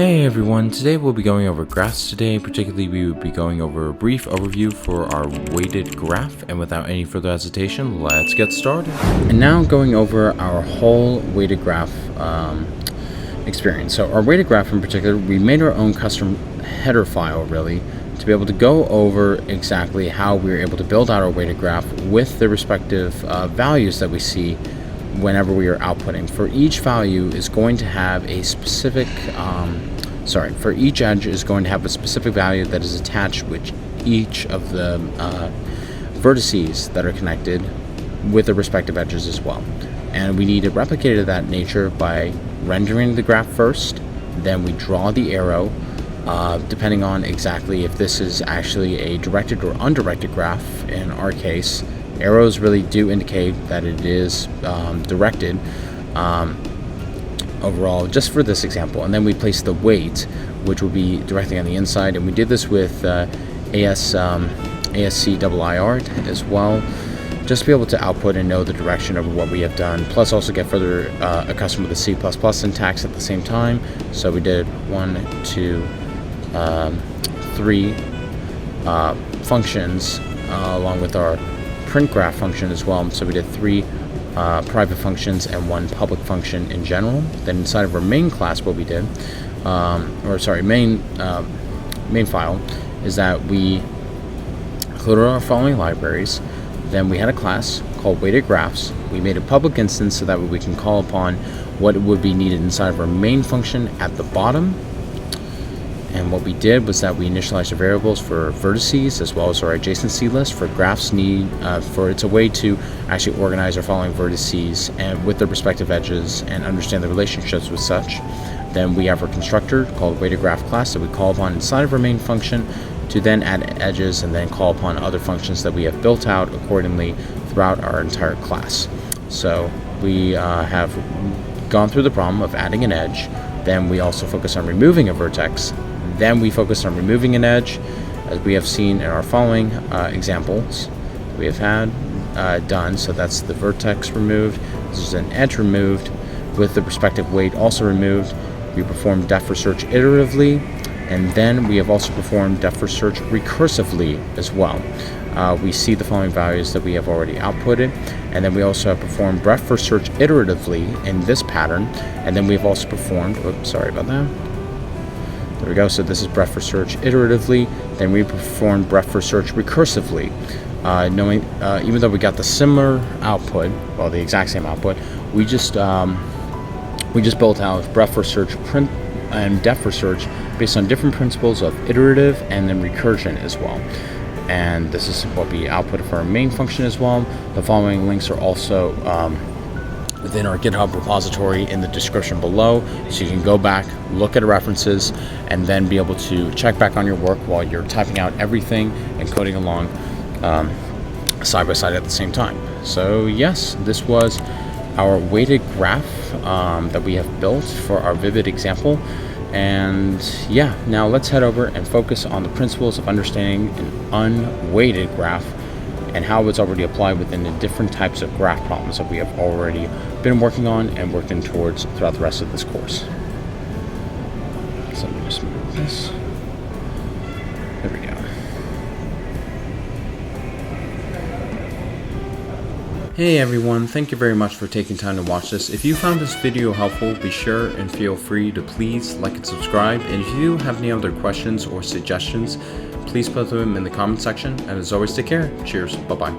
Hey everyone, today we'll be going over graphs today. Particularly we will be going over a brief overview for our weighted graph, and without any further hesitation, let's get started. And now going over our whole weighted graph experience. So our weighted graph in particular, we made our own custom header file really to be able to go over exactly how we were able to build out our weighted graph with the respective values that we see whenever we are outputting. For each value is going to have a specific for each edge is going to have a specific value that is attached with each of the vertices that are connected with the respective edges as well. And we need to replicate it of that nature by rendering the graph first, then we draw the arrow depending on exactly if this is actually a directed or undirected graph. In our case, arrows really do indicate that it is directed overall, just for this example. And then we place the weight, which will be directly on the inside, and we did this with ASCII as well, just to be able to output and know the direction of what we have done, plus also get further accustomed with the C++ syntax at the same time. So we did 1, 2, 3 functions along with our print graph function as well. So we did 3 private functions and 1 public function in general. Then inside of our main class, what we did, main file, is that we included our following libraries. Then we had a class called weighted graphs. We made a public instance so that way we can call upon what would be needed inside of our main function at the bottom. And what we did was that we initialized the variables for vertices as well as our adjacency list for graphs need it's a way to actually organize our following vertices and with their respective edges and understand the relationships with such. Then we have our constructor called weighted graph class that we call upon inside of our main function to then add edges and then call upon other functions that we have built out accordingly throughout our entire class. So we have gone through the problem of adding an edge. Then we also focus on removing a vertex. Then we focus on removing an edge, as we have seen in our following examples we have had done. So that's the vertex removed. This is an edge removed with the respective weight also removed. We performed depth first search iteratively, and then we have also performed depth first search recursively as well. We see the following values that we have already outputted, and then we also have performed breadth first search iteratively in this pattern, and then we've also performed, there we go. So this is breadth first search iteratively. Then we performed breadth first search recursively, knowing even though we got the similar output, well, the exact same output, we just built out breadth first search print and depth first search based on different principles of iterative and then recursion as well. And this is what we output for our main function as well. The following links are also within our GitHub repository in the description below, so you can go back, look at references, and then be able to check back on your work while you're typing out everything and coding along side by side at the same time. So yes, this was our weighted graph that we have built for our vivid example. And yeah, now let's head over and focus on the principles of understanding an unweighted graph and how it's already applied within the different types of graph problems that we have already been working on and working towards throughout the rest of this course. So let me just move this. There we go. Hey everyone, thank you very much for taking time to watch this. If you found this video helpful, be sure and feel free to please like and subscribe. And if you have any other questions or suggestions, please put them in the comment section. And as always, take care. Cheers. Bye-bye.